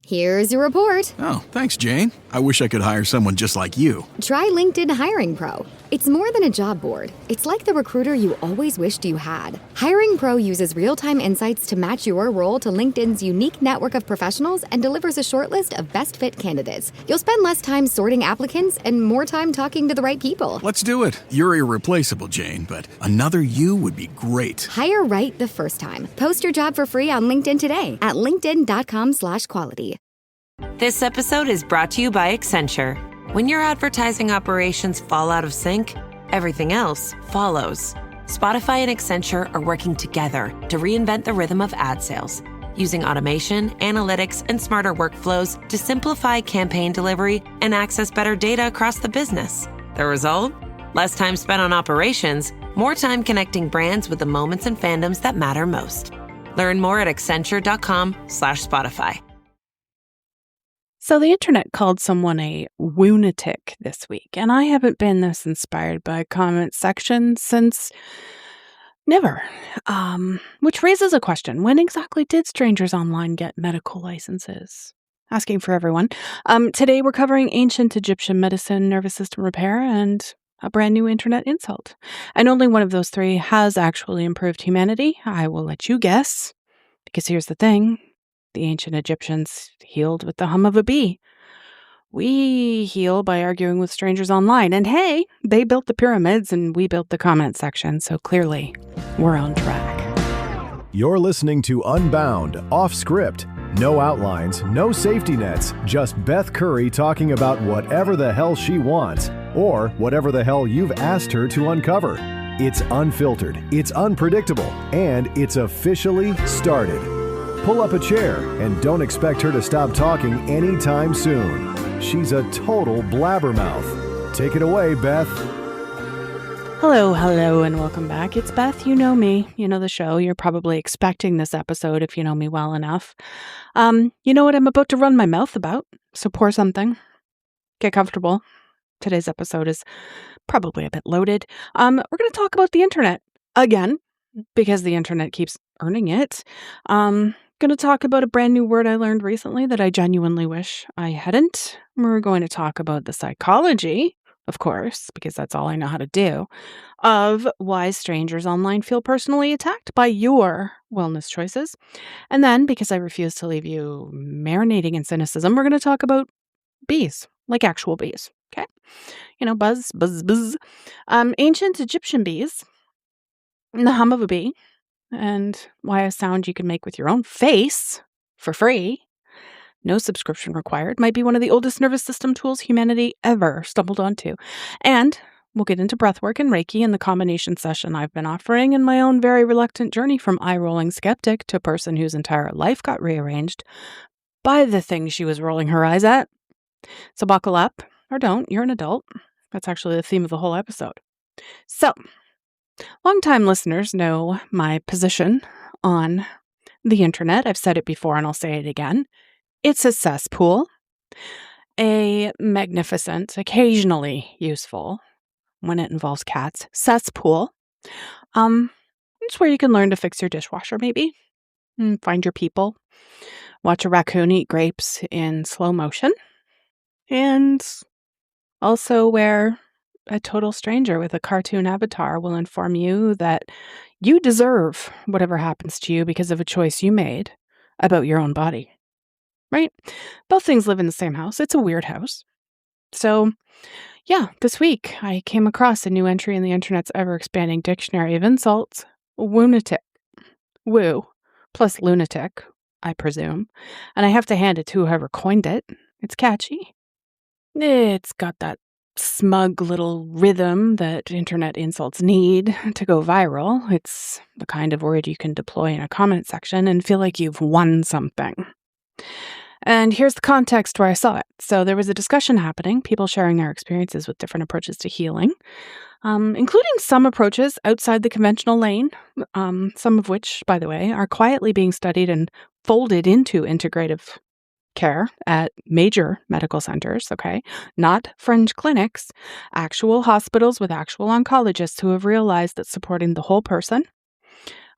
Here's your report. Oh, thanks, Jane. I wish I could hire someone just like you. Try LinkedIn Hiring Pro. It's more than a job board. It's like the recruiter you always wished you had. Hiring Pro uses real-time insights to match your role to LinkedIn's unique network of professionals and delivers a short list of best fit candidates. You'll spend less time sorting applicants and more time talking to the right people. Let's do it. You're irreplaceable, Jane, but another you would be great. Hire right the first time. Post your job for free on LinkedIn today at linkedin.com/quality. This episode is brought to you by Accenture. When your advertising operations fall out of sync, everything else follows. Spotify and Accenture are working together to reinvent the rhythm of ad sales, using automation, analytics, and smarter workflows to simplify campaign delivery and access better data across the business. The result? Less time spent on operations, more time connecting brands with the moments and fandoms that matter most. Learn more at accenture.com/Spotify. So the internet called someone a Woonatic this week, and I haven't been this inspired by a comment section since never. Which raises a question. When exactly did strangers online get medical licenses? Asking for everyone. Today we're covering ancient Egyptian medicine, nervous system repair, and a brand new internet insult. And only one of those three has actually improved humanity. I will let you guess, because here's the thing. The ancient Egyptians healed with the hum of a bee. We heal by arguing with strangers online. And hey, they built the pyramids and we built the comment section, so clearly we're on track. You're listening to Unbound, off script. No outlines, no safety nets, just Beth Curry talking about whatever the hell she wants, or whatever the hell you've asked her to uncover. It's unfiltered, it's unpredictable, and it's officially started. Pull up a chair and don't expect her to stop talking anytime soon. She's a total blabbermouth. Take it away, Beth. Hello, and welcome back. It's Beth. You know me. You know the show. You're probably expecting this episode if you know me well enough. You know what I'm about to run my mouth about, so pour something. Get comfortable. Today's episode is probably a bit loaded. We're going to talk about the internet again, because the internet keeps earning it. Going to talk about a brand new word I learned recently that I genuinely wish I hadn't. We're going to talk about the psychology, of course, because that's all I know how to do, of why strangers online feel personally attacked by your wellness choices. And then, because I refuse to leave you marinating in cynicism, we're going to talk about bees, like actual bees, okay? You know, buzz, buzz, buzz. Ancient Egyptian bees, the hum of a bee, and why a sound you can make with your own face for free, no subscription required, might be one of the oldest nervous system tools humanity ever stumbled onto. And we'll get into breathwork and reiki in the combination session I've been offering in my own very reluctant journey from eye-rolling skeptic to person whose entire life got rearranged by the thing she was rolling her eyes at. So buckle up, or don't, you're an adult. That's actually the theme of the whole episode. So, longtime listeners know my position on the internet. I've said it before and I'll say it again. It's a cesspool, a magnificent, occasionally useful, when it involves cats, cesspool. It's where you can learn to fix your dishwasher, maybe, find your people, watch a raccoon eat grapes in slow motion, and also where a total stranger with a cartoon avatar will inform you that you deserve whatever happens to you because of a choice you made about your own body. Right? Both things live in the same house. It's a weird house. So, yeah, this week I came across a new entry in the internet's ever-expanding dictionary of insults. Woonatic. Woo. Plus lunatic, I presume. And I have to hand it to whoever coined it. It's catchy. It's got that smug little rhythm that internet insults need to go viral. It's the kind of word you can deploy in a comment section and feel like you've won something. And here's the context where I saw it. So there was a discussion happening, people sharing their experiences with different approaches to healing, including some approaches outside the conventional lane, some of which, by the way, are quietly being studied and folded into integrative care at major medical centers, okay? Not fringe clinics, actual hospitals with actual oncologists who have realized that supporting the whole person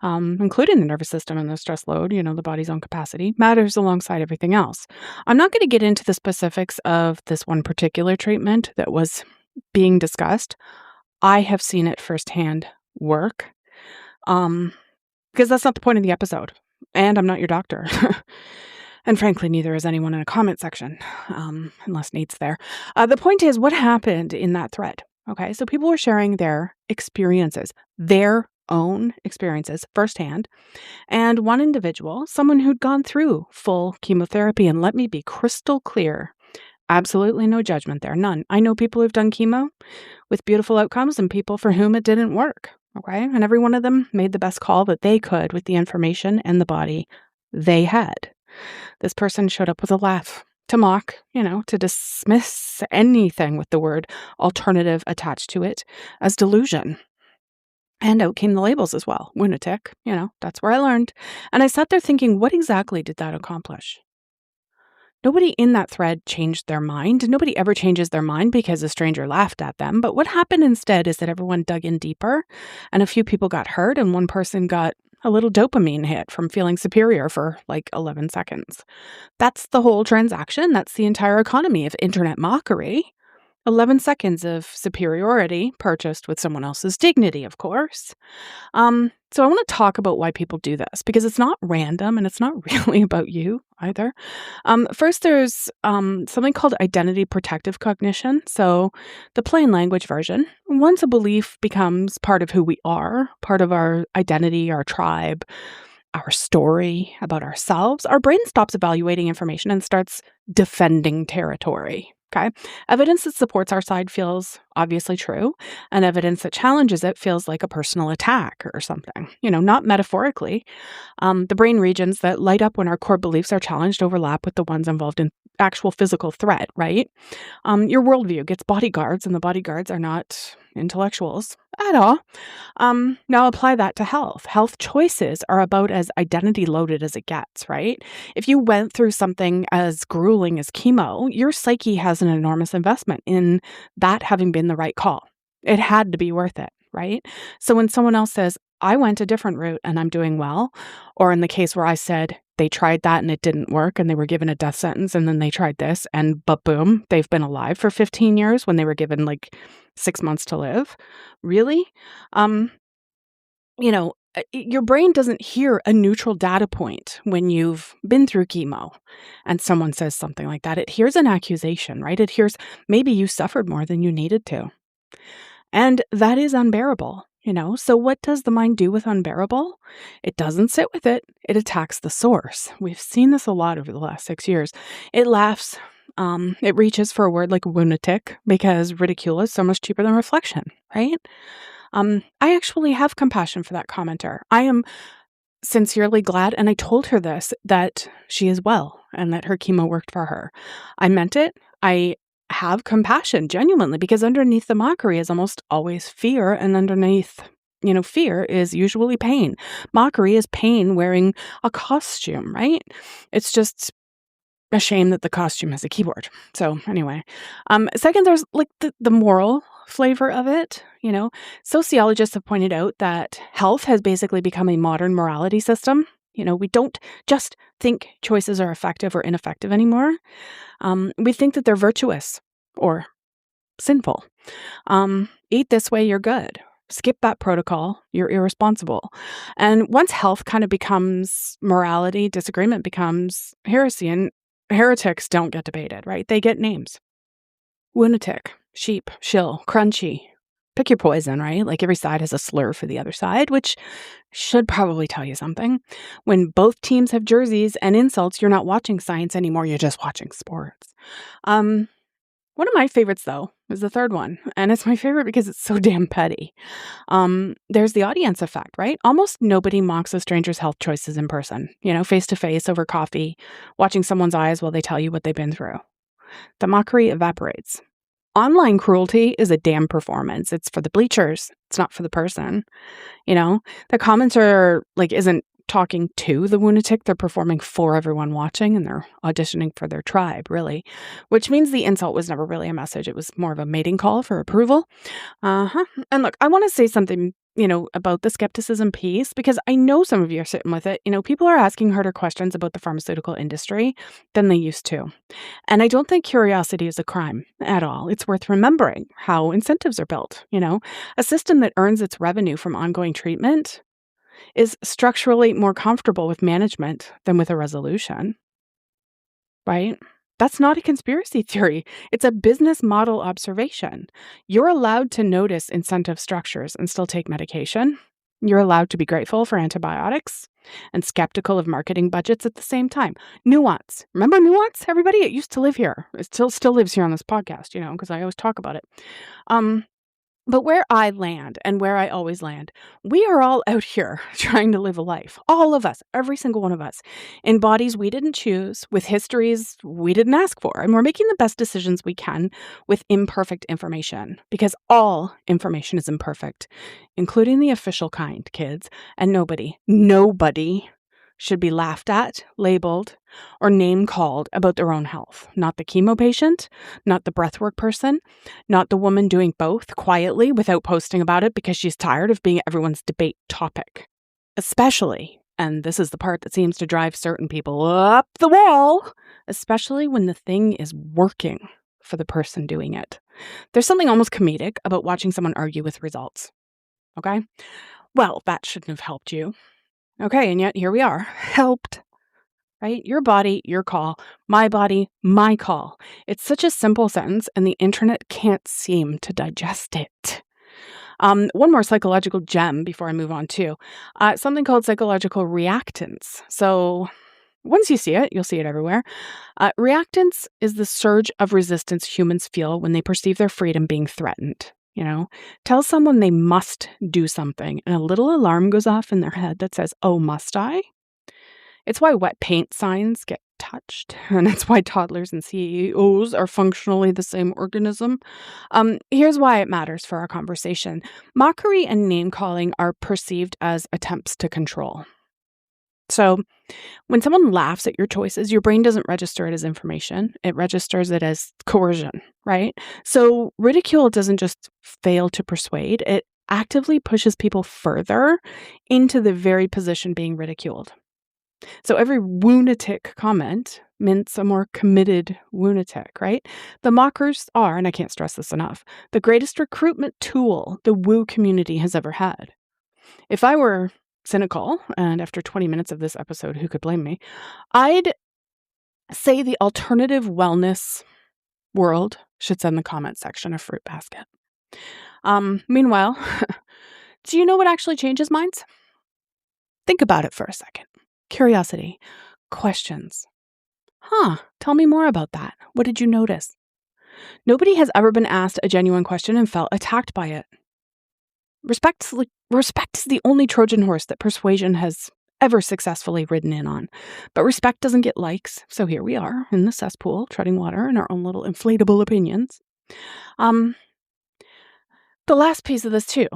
including the nervous system and the stress load, the body's own capacity, matters alongside everything else. I'm not going to get into the specifics of this one particular treatment that was being discussed. I have seen it firsthand work, because that's not the point of the episode. And I'm not your doctor. And frankly, neither is anyone in a comment section, unless Nate's there. The point is, what happened in that thread? Okay, so people were sharing their experiences, their own experiences firsthand. And one individual, someone who'd gone through full chemotherapy, and let me be crystal clear, absolutely no judgment there, none. I know people who've done chemo with beautiful outcomes and people for whom it didn't work, okay? And every one of them made the best call that they could with the information and the body they had. This person showed up with a laugh to mock, to dismiss anything with the word alternative attached to it as delusion. And out came the labels as well. Woonatic, that's where I learned. And I sat there thinking, what exactly did that accomplish? Nobody in that thread changed their mind. Nobody ever changes their mind because a stranger laughed at them. But what happened instead is that everyone dug in deeper and a few people got hurt and one person got a little dopamine hit from feeling superior for like 11 seconds. That's the whole transaction. That's the entire economy of internet mockery. 11 seconds of superiority purchased with someone else's dignity, of course. So I want to talk about why people do this, because it's not random and it's not really about you either. First, there's something called identity protective cognition. So the plain language version, once a belief becomes part of who we are, part of our identity, our tribe, our story about ourselves, our brain stops evaluating information and starts defending territory. Okay. Evidence that supports our side feels obviously true, and evidence that challenges it feels like a personal attack or something, not metaphorically. The brain regions that light up when our core beliefs are challenged overlap with the ones involved in actual physical threat, right? Your worldview gets bodyguards, and the bodyguards are not intellectuals at all. Now apply that to health. Health choices are about as identity loaded as it gets, right? If you went through something as grueling as chemo, your psyche has an enormous investment in that having been the right call. It had to be worth it, right? So when someone else says, I went a different route and I'm doing well, or in the case where I said they tried that and it didn't work and they were given a death sentence and then they tried this and but boom, they've been alive for 15 years when they were given like 6 months to live. Really? Your brain doesn't hear a neutral data point when you've been through chemo and someone says something like that. It hears an accusation, right? It hears maybe you suffered more than you needed to. And that is unbearable, So what does the mind do with unbearable? It doesn't sit with it. It attacks the source. We've seen this a lot over the last 6 years. It laughs. It reaches for a word like woonatic because ridicule is so much cheaper than reflection, right? I actually have compassion for that commenter. I am sincerely glad, and I told her this, that she is well and that her chemo worked for her. I meant it. I have compassion genuinely, because underneath the mockery is almost always fear, and underneath, fear is usually pain. Mockery is pain wearing a costume, right? It's just a shame that the costume has a keyboard. So anyway, second, there's like the moral flavor of it. Sociologists have pointed out that health has basically become a modern morality system. We don't just think choices are effective or ineffective anymore. We think that they're virtuous or sinful. Eat this way, you're good. Skip that protocol, you're irresponsible. And once health kind of becomes morality, disagreement becomes heresy, and heretics don't get debated, right? They get names. Woonatic, sheep, shill, crunchy. Pick your poison, right? Like every side has a slur for the other side, which should probably tell you something. When both teams have jerseys and insults, you're not watching science anymore. You're just watching sports. One of my favorites, though, is the third one. And it's my favorite because it's so damn petty. There's the audience effect, right? Almost nobody mocks a stranger's health choices in person, face to face over coffee, watching someone's eyes while they tell you what they've been through. The mockery evaporates. Online cruelty is a damn performance. It's for the bleachers. It's not for the person. The commenter isn't talking to the woonatic. They're performing for everyone watching, and they're auditioning for their tribe, really. Which means the insult was never really a message. It was more of a mating call for approval. And look, I want to say something, about the skepticism piece, because I know some of you are sitting with it. People are asking harder questions about the pharmaceutical industry than they used to. And I don't think curiosity is a crime at all. It's worth remembering how incentives are built. A system that earns its revenue from ongoing treatment is structurally more comfortable with management than with a resolution, right? That's not a conspiracy theory. It's a business model observation. You're allowed to notice incentive structures and still take medication. You're allowed to be grateful for antibiotics and skeptical of marketing budgets at the same time. Nuance. Remember nuance, everybody? It used to live here. It still lives here on this podcast, because I always talk about it. But where I land and where I always land, we are all out here trying to live a life. All of us, every single one of us, in bodies we didn't choose, with histories we didn't ask for. And we're making the best decisions we can with imperfect information, because all information is imperfect, including the official kind, kids. And nobody should be laughed at, labeled, or name-called about their own health. Not the chemo patient, not the breathwork person, not the woman doing both quietly without posting about it because she's tired of being everyone's debate topic. Especially, and this is the part that seems to drive certain people up the wall, especially when the thing is working for the person doing it. There's something almost comedic about watching someone argue with results. Okay? Well, that shouldn't have helped you. Okay, and yet here we are, helped, right? Your body, your call. My body, my call. It's such a simple sentence, and the internet can't seem to digest it. One more psychological gem before I move on to something called psychological reactance. So once you see it, you'll see it everywhere. Reactance is the surge of resistance humans feel when they perceive their freedom being threatened. Tell someone they must do something, and a little alarm goes off in their head that says, "Oh, must I?" It's why wet paint signs get touched, and it's why toddlers and CEOs are functionally the same organism. Here's why it matters for our conversation. Mockery and name-calling are perceived as attempts to control. So when someone laughs at your choices, your brain doesn't register it as information. It registers it as coercion, right? So ridicule doesn't just fail to persuade. It actively pushes people further into the very position being ridiculed. So every Woonatic comment mints a more committed Woonatic, right? The mockers are, and I can't stress this enough, the greatest recruitment tool the Woo community has ever had. If I were cynical, and after 20 minutes of this episode, who could blame me, I'd say the alternative wellness world should send the comment section a fruit basket. Meanwhile, do you know what actually changes minds? Think about it for a second. Curiosity, questions. Tell me more about that. What did you notice? Nobody has ever been asked a genuine question and felt attacked by it. Respect is the only Trojan horse that persuasion has ever successfully ridden in on. But respect doesn't get likes, so here we are in the cesspool, treading water in our own little inflatable opinions. The last piece of this too,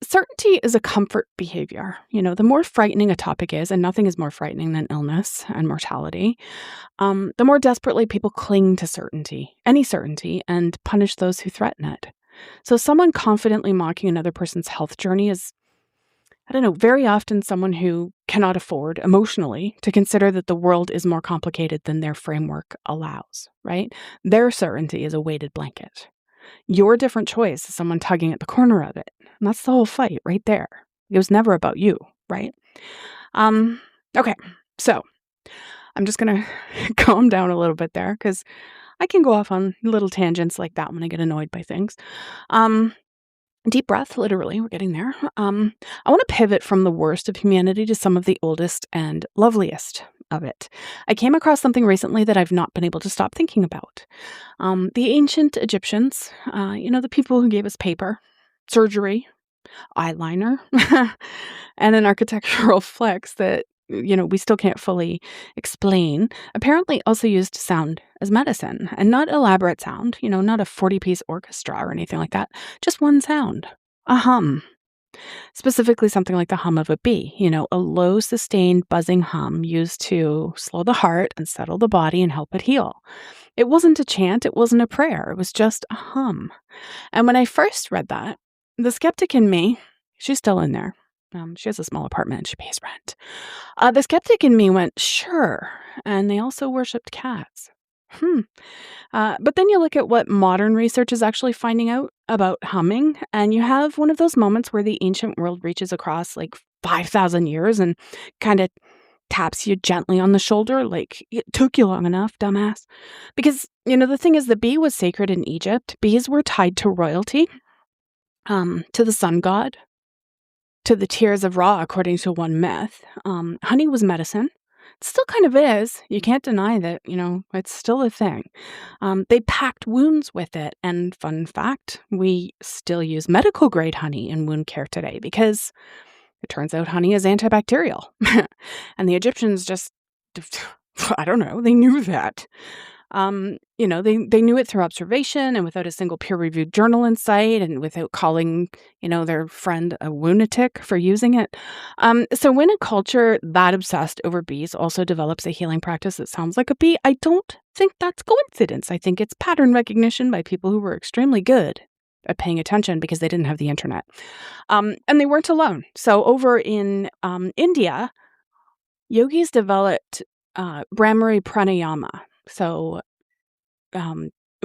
certainty is a comfort behavior. The more frightening a topic is, and nothing is more frightening than illness and mortality, the more desperately people cling to certainty, any certainty, and punish those who threaten it. So someone confidently mocking another person's health journey is, very often someone who cannot afford emotionally to consider that the world is more complicated than their framework allows, right? Their certainty is a weighted blanket. Your different choice is someone tugging at the corner of it. And that's the whole fight right there. It was never about you, right? Okay, so I'm just going to calm down a little bit there because I can go off on little tangents like that when I get annoyed by things. Deep breath, literally, we're getting there. I want to pivot from the worst of humanity to some of the oldest and loveliest of it. I came across something recently that I've not been able to stop thinking about. The ancient Egyptians, the people who gave us paper, surgery, eyeliner, and an architectural flex that we still can't fully explain, apparently also used sound as medicine, and not elaborate sound, not a 40-piece orchestra or anything like that, just one sound, a hum. Specifically something like the hum of a bee, a low sustained buzzing hum used to slow the heart and settle the body and help it heal. It wasn't a chant, it wasn't a prayer, it was just a hum. And when I first read that, the skeptic in me, She's still in there. She has a small apartment and she pays rent. The skeptic in me went, sure. And they also worshipped cats. But then you look at what modern research is actually finding out about humming, and you have one of those moments where the ancient world reaches across like 5,000 years and kind of taps you gently on the shoulder, like, it took you long enough, dumbass. Because, the thing is, the bee was sacred in Egypt. Bees were tied to royalty, to the sun god, to the tears of Ra, according to one myth. Honey was medicine. It still kind of is. You can't deny that, it's still a thing. They packed wounds with it. And fun fact, we still use medical grade honey in wound care today because it turns out honey is antibacterial. And the Egyptians just, I don't know, they knew that. They knew it through observation and without a single peer-reviewed journal in sight and without calling, their friend a Woonatic for using it. So when a culture that obsessed over bees also develops a healing practice that sounds like a bee, I don't think that's coincidence. I think it's pattern recognition by people who were extremely good at paying attention because they didn't have the internet. And they weren't alone. So over in India, yogis developed Brahmari pranayama. So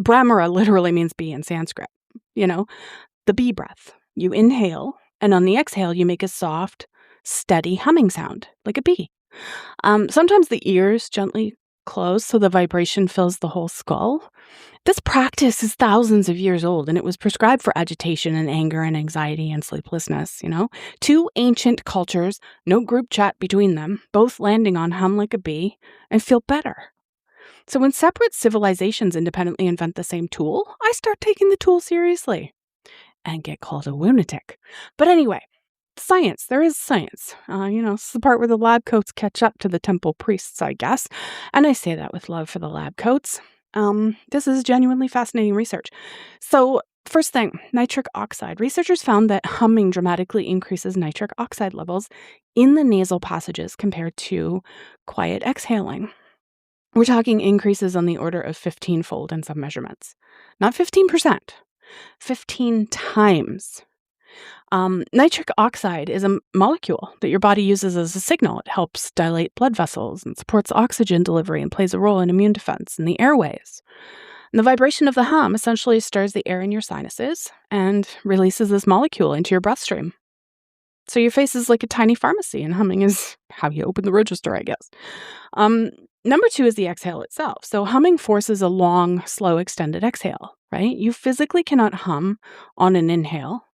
Brahmara literally means bee in Sanskrit, the bee breath. You inhale, and on the exhale, you make a soft, steady humming sound, like a bee. Sometimes the ears gently close so the vibration fills the whole skull. This practice is thousands of years old, and it was prescribed for agitation and anger and anxiety and sleeplessness, Two ancient cultures, no group chat between them, both landing on hum like a bee and feel better. So when separate civilizations independently invent the same tool, I start taking the tool seriously and get called a Woonatic. But anyway, science. There is science. It's the part where the lab coats catch up to the temple priests, I guess. And I say that with love for the lab coats. This is genuinely fascinating research. So first thing, nitric oxide. Researchers found that humming dramatically increases nitric oxide levels in the nasal passages compared to quiet exhaling. We're talking increases on the order of 15-fold in some measurements. Not 15%, 15 times. Nitric oxide is a molecule that your body uses as a signal. It helps dilate blood vessels and supports oxygen delivery and plays a role in immune defense in the airways. And the vibration of the hum essentially stirs the air in your sinuses and releases this molecule into your breath stream. So your face is like a tiny pharmacy, and humming is how you open the register, I guess. Number 2 is the exhale itself. So humming forces a long, slow, extended exhale, right? You physically cannot hum on an inhale.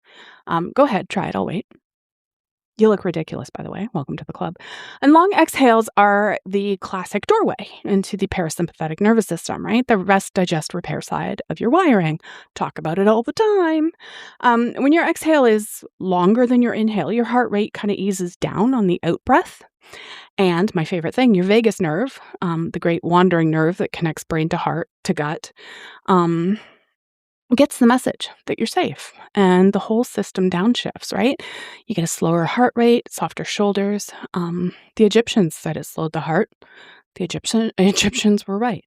Go ahead, try it. I'll wait. You look ridiculous, by the way. Welcome to the club. And long exhales are the classic doorway into the parasympathetic nervous system, right? The rest, digest, repair side of your wiring. Talk about it all the time. When your exhale is longer than your inhale, your heart rate kind of eases down on the out breath. And my favorite thing, your vagus nerve, the great wandering nerve that connects brain to heart to gut, gets the message that you're safe, and the whole system downshifts, right? You get a slower heart rate, softer shoulders. The Egyptians said it slowed the heart. The Egyptians were right.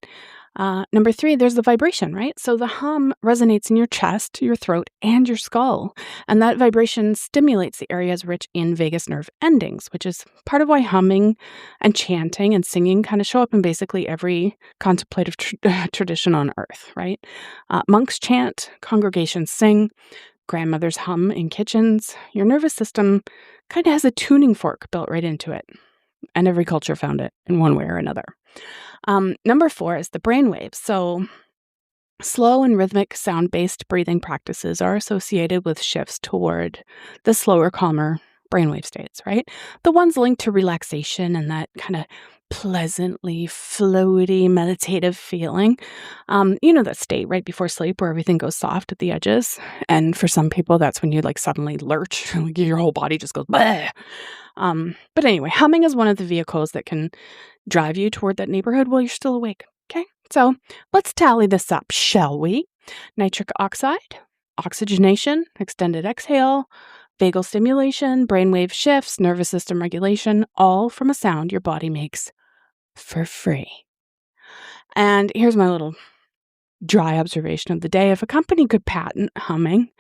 Number 3, there's the vibration, right? So the hum resonates in your chest, your throat, and your skull. And that vibration stimulates the areas rich in vagus nerve endings, which is part of why humming and chanting and singing kind of show up in basically every contemplative tradition on earth, right? Monks chant, congregations sing, grandmothers hum in kitchens. Your nervous system kind of has a tuning fork built right into it. And every culture found it in one way or another. Number 4 is the brainwaves. So slow and rhythmic sound-based breathing practices are associated with shifts toward the slower, calmer brainwave states, right? The ones linked to relaxation and that kind of pleasantly floaty, meditative feeling. That state right before sleep where everything goes soft at the edges. And for some people, that's when you suddenly lurch, your whole body just goes, bleh. But anyway, humming is one of the vehicles that can drive you toward that neighborhood while you're still awake. Okay, so let's tally this up, shall we? Nitric oxide, oxygenation, extended exhale, vagal stimulation, brainwave shifts, nervous system regulation, all from a sound your body makes for free. And here's my little dry observation of the day. If a company could patent humming,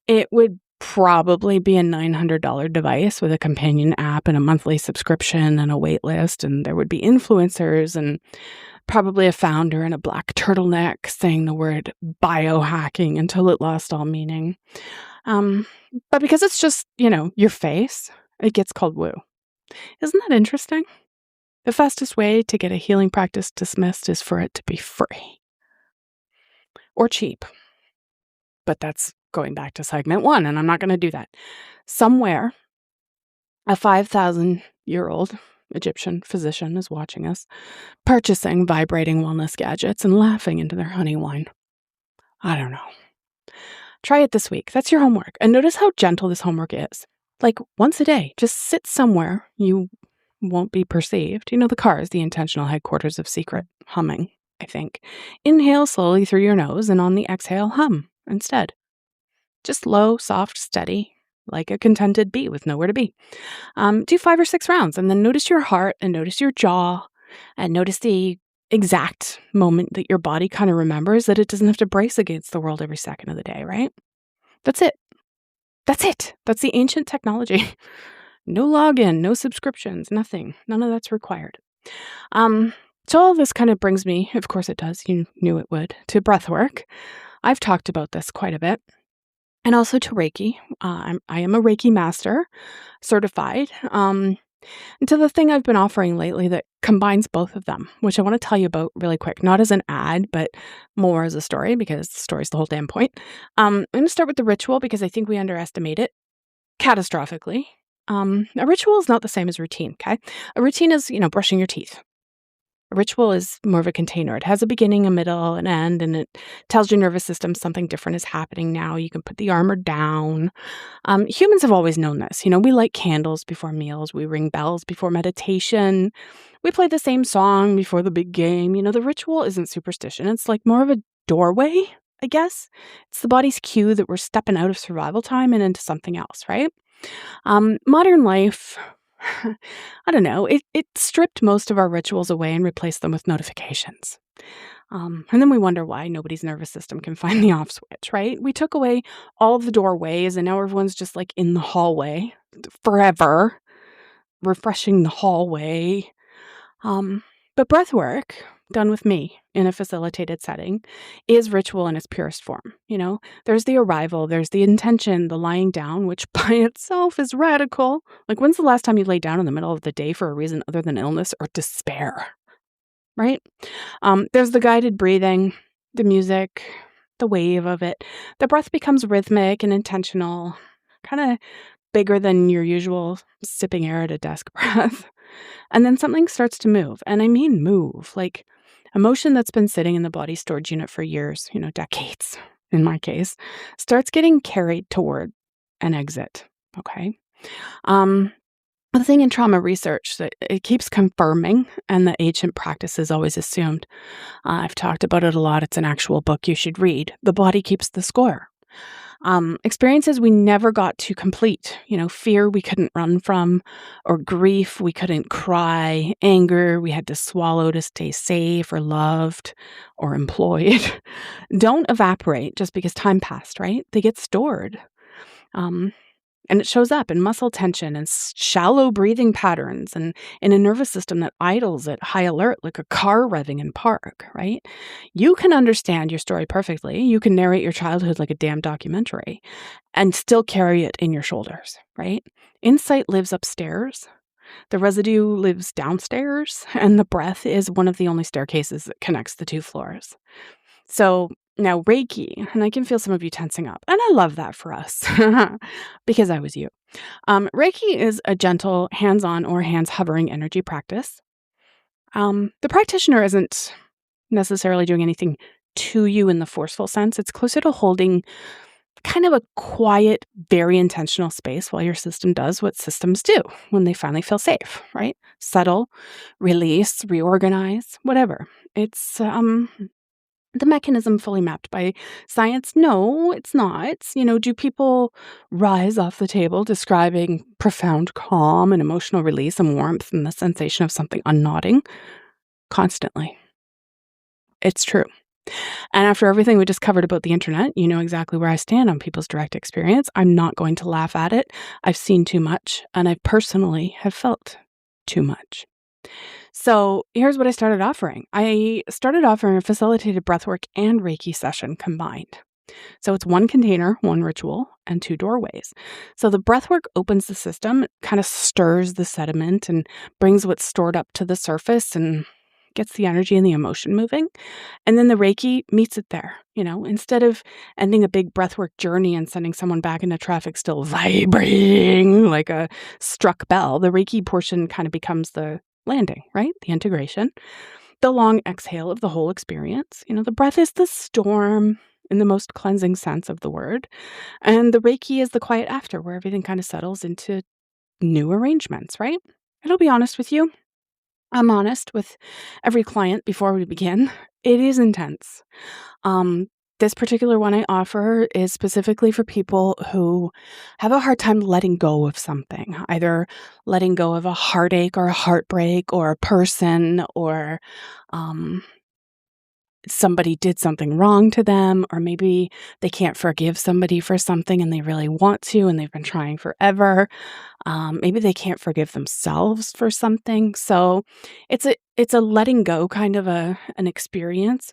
it would probably be a $900 device with a companion app and a monthly subscription and a wait list. And there would be influencers and probably a founder in a black turtleneck saying the word biohacking until it lost all meaning. But because it's just, your face, it gets called woo. Isn't that interesting? The fastest way to get a healing practice dismissed is for it to be free or cheap. But that's going back to segment 1, and I'm not going to do that. Somewhere, a 5,000-year-old Egyptian physician is watching us, purchasing vibrating wellness gadgets and laughing into their honey wine. I don't know. Try it this week. That's your homework. And notice how gentle this homework is. Like once a day, just sit somewhere you won't be perceived. The car is the intentional headquarters of secret humming, I think. Inhale slowly through your nose, and on the exhale, hum instead. Just low, soft, steady, like a contented bee with nowhere to be. Do 5 or 6 rounds, and then notice your heart and notice your jaw and notice the exact moment that your body kind of remembers that it doesn't have to brace against the world every second of the day, right? That's it. That's it. That's the ancient technology. No login, no subscriptions, nothing. None of that's required. So all this kind of brings me, of course it does, you knew it would, to breathwork. I've talked about this quite a bit. And also to Reiki. I am a Reiki master, certified. And to the thing I've been offering lately that combines both of them, which I want to tell you about really quick, not as an ad, but more as a story, because the story's the whole damn point. I'm going to start with the ritual because I think we underestimate it catastrophically. A ritual is not the same as routine, okay? A routine is, brushing your teeth. A ritual is more of a container. It has a beginning, a middle, an end, and it tells your nervous system something different is happening now. You can put the armor down. Humans have always known this. We light candles before meals. We ring bells before meditation. We play the same song before the big game. The ritual isn't superstition. It's like more of a doorway, I guess. It's the body's cue that we're stepping out of survival time and into something else, right? Modern life, I don't know, it stripped most of our rituals away and replaced them with notifications. And then we wonder why nobody's nervous system can find the off switch, right? We took away all of the doorways and now everyone's just like in the hallway forever, refreshing the hallway. But breath work, done with me in a facilitated setting, is ritual in its purest form. There's the arrival, there's the intention, the lying down, which by itself is radical. Like, when's the last time you laid down in the middle of the day for a reason other than illness or despair? Right? There's the guided breathing, the music, the wave of it. The breath becomes rhythmic and intentional, kind of bigger than your usual sipping air at a desk breath. And then something starts to move. And I mean move, like emotion that's been sitting in the body storage unit for years, decades in my case, starts getting carried toward an exit. Okay. The thing in trauma research that it keeps confirming, and the ancient practices always assumed, I've talked about it a lot, it's an actual book you should read, the body keeps the score. Experiences we never got to complete, fear we couldn't run from, or grief we couldn't cry, anger we had to swallow to stay safe or loved or employed, don't evaporate just because time passed, right? They get stored. And it shows up in muscle tension and shallow breathing patterns and in a nervous system that idles at high alert like a car revving in park, right? You can understand your story perfectly. You can narrate your childhood like a damn documentary and still carry it in your shoulders, right? Insight lives upstairs. The residue lives downstairs. And the breath is one of the only staircases that connects the 2 floors. So now Reiki, and I can feel some of you tensing up, and I love that for us because I was you. Reiki is a gentle hands-on or hands-hovering energy practice. The practitioner isn't necessarily doing anything to you in the forceful sense. It's closer to holding kind of a quiet, very intentional space while your system does what systems do when they finally feel safe, right? Settle, release, reorganize, whatever. It's the mechanism fully mapped by science? No, it's not. Do people rise off the table describing profound calm and emotional release and warmth and the sensation of something unknotting? Constantly. It's true. And after everything we just covered about the internet, you know exactly where I stand on people's direct experience. I'm not going to laugh at it. I've seen too much, and I personally have felt too much. So here's what I started offering. I started offering a facilitated breathwork and Reiki session combined. So it's one container, one ritual, and 2 doorways. So the breathwork opens the system, kind of stirs the sediment and brings what's stored up to the surface and gets the energy and the emotion moving. And then the Reiki meets it there. Instead of ending a big breathwork journey and sending someone back into traffic still vibrating like a struck bell, the Reiki portion kind of becomes the landing, right? The integration, the long exhale of the whole experience. The breath is the storm in the most cleansing sense of the word. And the Reiki is the quiet after, where everything kind of settles into new arrangements, right? And I'll be honest with you. I'm honest with every client before we begin. It is intense. This particular one I offer is specifically for people who have a hard time letting go of something, either letting go of a heartache or a heartbreak or a person or somebody did something wrong to them, or maybe they can't forgive somebody for something and they really want to and they've been trying forever. Maybe they can't forgive themselves for something. So it's a letting go kind of an experience.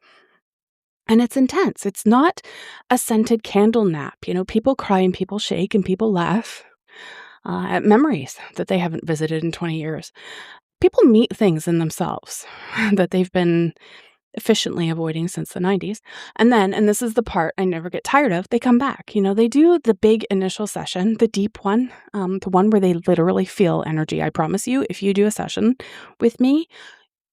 And it's intense. It's not a scented candle nap. People cry and people shake and people laugh at memories that they haven't visited in 20 years. People meet things in themselves that they've been efficiently avoiding since the 90s. And this is the part I never get tired of, they come back. They do the big initial session, the deep one, the one where they literally feel energy. I promise you, if you do a session with me,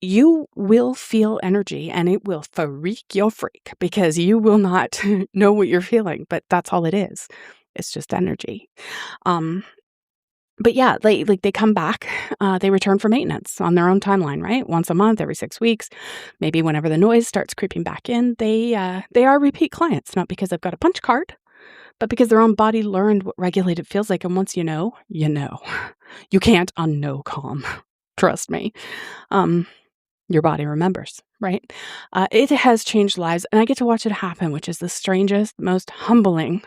you will feel energy and it will freak your freak because you will not know what you're feeling, but that's all it is. It's just energy. But yeah, they come back, they return for maintenance on their own timeline, right? Once a month, every 6 weeks, maybe whenever the noise starts creeping back in, they are repeat clients, not because they've got a punch card, but because their own body learned what regulated feels like. And once you know. You can't unknow calm. Trust me. Your body remembers, right? It has changed lives, and I get to watch it happen, which is the strangest, most humbling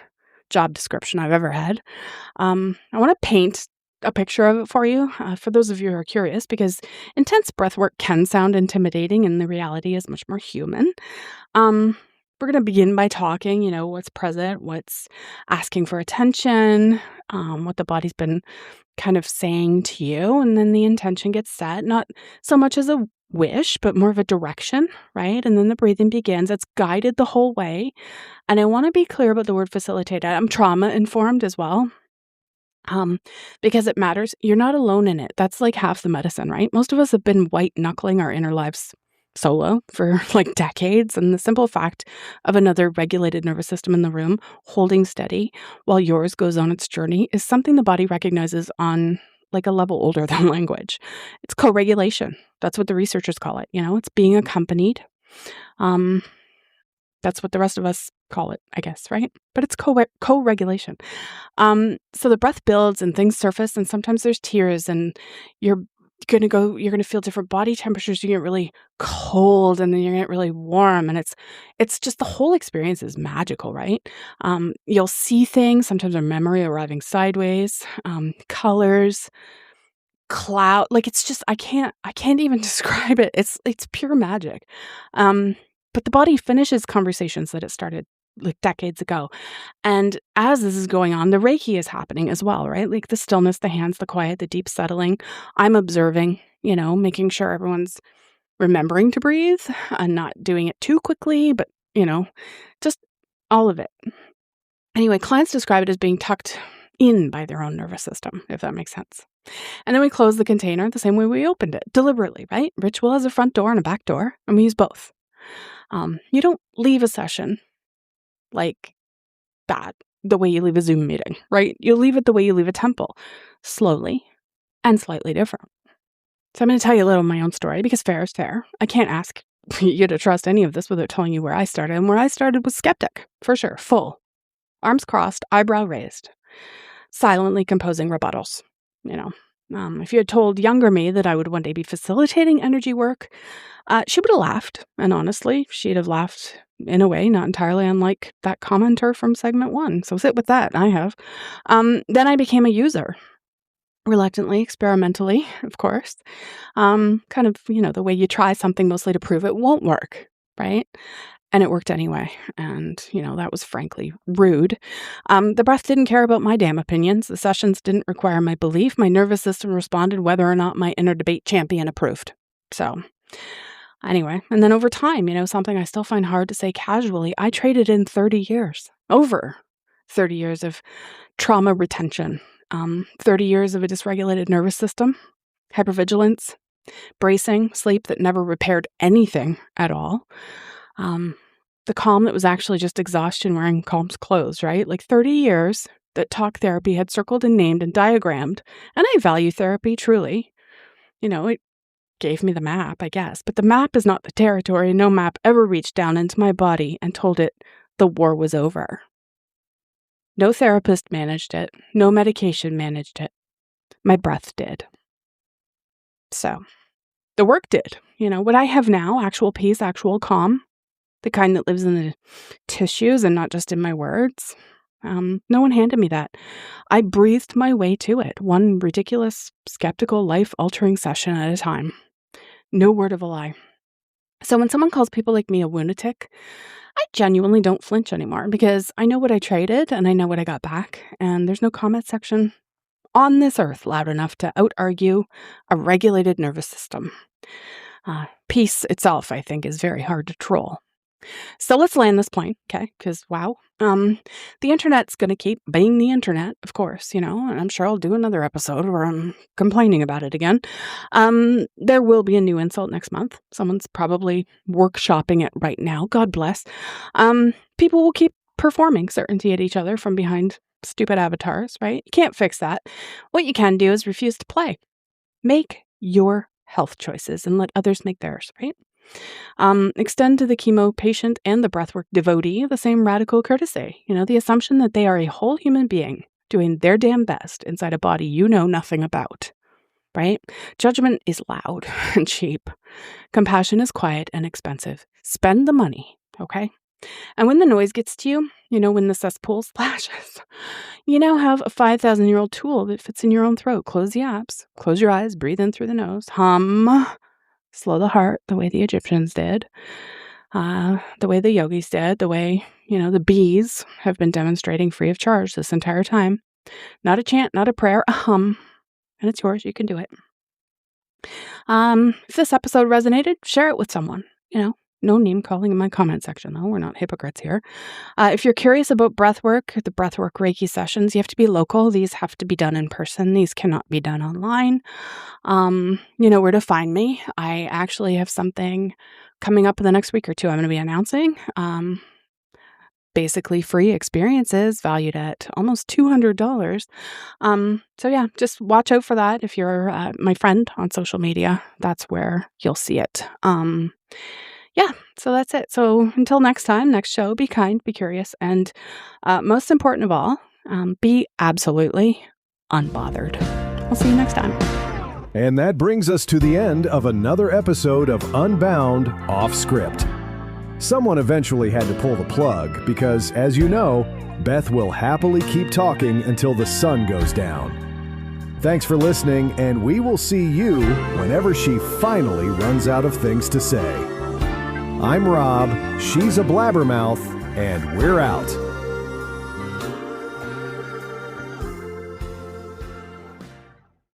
job description I've ever had. I want to paint a picture of it for you, for those of you who are curious, because intense breathwork can sound intimidating, and the reality is much more human. We're going to begin by talking, what's present, what's asking for attention, what the body's been kind of saying to you, and then the intention gets set, not so much as a wish, but more of a direction, right? And then the breathing begins. It's guided the whole way. And I want to be clear about the word facilitated. I'm trauma informed as well. Because it matters. You're not alone in it. That's like half the medicine, right? Most of us have been white knuckling our inner lives solo for like decades. And the simple fact of another regulated nervous system in the room holding steady while yours goes on its journey is something the body recognizes on like a level older than language. It's co-regulation. That's what the researchers call it. It's being accompanied. That's what the rest of us call it, I guess, right? But it's co-regulation. So the breath builds and things surface, and sometimes there's tears, and you're going to feel different body temperatures. You get really cold, and then you get really warm, and it's just the whole experience is magical, right? You'll see things, sometimes a memory arriving sideways, colors, cloud, like it's just I can't even describe it. It's pure magic. But the body finishes conversations that it started like decades ago. And as this is going on, the Reiki is happening as well, right? Like the stillness, the hands, the quiet, the deep settling. I'm observing, making sure everyone's remembering to breathe and not doing it too quickly, but, just all of it. Anyway, clients describe it as being tucked in by their own nervous system, if that makes sense. And then we close the container the same way we opened it, deliberately, right? Ritual has a front door and a back door, and we use both. You don't leave a session like that the way you leave a Zoom meeting, right? You leave it the way you leave a temple, slowly and slightly different. So I'm going to tell you a little of my own story because fair is fair. I can't ask you to trust any of this without telling you where I started. And where I started was skeptic, for sure, full. Arms crossed, eyebrow raised, silently composing rebuttals, If you had told younger me that I would one day be facilitating energy work, she would have laughed. And honestly, she'd have laughed in a way not entirely unlike that commenter from segment 1. So sit with that. I have. Then I became a user. Reluctantly, experimentally, of course. Kind of, the way you try something mostly to prove it won't work, right? And it worked anyway. And, that was frankly rude. The breath didn't care about my damn opinions. The sessions didn't require my belief. My nervous system responded whether or not my inner debate champion approved. So anyway, and then over time, something I still find hard to say casually, I traded in 30 years, over 30 years of trauma retention, 30 years of a dysregulated nervous system, hypervigilance, bracing, sleep that never repaired anything at all. The calm that was actually just exhaustion wearing calm's clothes, right? Like 30 years that talk therapy had circled and named and diagrammed. And I value therapy, truly. It gave me the map, I guess. But the map is not the territory. No map ever reached down into my body and told it the war was over. No therapist managed it. No medication managed it. My breath did. So the work did. What I have now, actual peace, actual calm, the kind that lives in the tissues and not just in my words. No one handed me that. I breathed my way to it, one ridiculous, skeptical, life-altering session at a time. No word of a lie. So when someone calls people like me a woonatic, I genuinely don't flinch anymore because I know what I traded and I know what I got back. And there's no comment section on this earth loud enough to out-argue a regulated nervous system. Peace itself, I think, is very hard to troll. So let's land this plane, okay? Because, wow, the internet's going to keep being the internet, of course, and I'm sure I'll do another episode where I'm complaining about it again. There will be a new insult next month. Someone's probably workshopping it right now. God bless. People will keep performing certainty at each other from behind stupid avatars, right? You can't fix that. What you can do is refuse to play. Make your health choices and let others make theirs, right? Extend to the chemo patient and the breathwork devotee the same radical courtesy, the assumption that they are a whole human being doing their damn best inside a body you know nothing about, right? Judgment is loud and cheap. Compassion is quiet and expensive. Spend the money, okay? And when the noise gets to you, when the cesspool splashes, you now have a 5,000-year-old tool that fits in your own throat. Close the apps, close your eyes, breathe in through the nose, hum. Slow the heart the way the Egyptians did, the way the yogis did, the way, the bees have been demonstrating free of charge this entire time. Not a chant, not a prayer, a hum. And it's yours. You can do it. If this episode resonated, share it with someone. No name calling in my comment section, though. We're not hypocrites here. If you're curious about breathwork, the breathwork Reiki sessions, you have to be local. These have to be done in person. These cannot be done online. You know where to find me. I actually have something coming up in the next week or two I'm going to be announcing. Basically free experiences valued at almost $200. So yeah, just watch out for that. If you're my friend on social media, that's where you'll see it. Yeah, so that's it. So until next time, next show, be kind, be curious, and most important of all, be absolutely unbothered. I'll see you next time. And that brings us to the end of another episode of Unbound Off Script. Someone eventually had to pull the plug because, as you know, Beth will happily keep talking until the sun goes down. Thanks for listening, and we will see you whenever she finally runs out of things to say. I'm Rob, she's a blabbermouth, and we're out.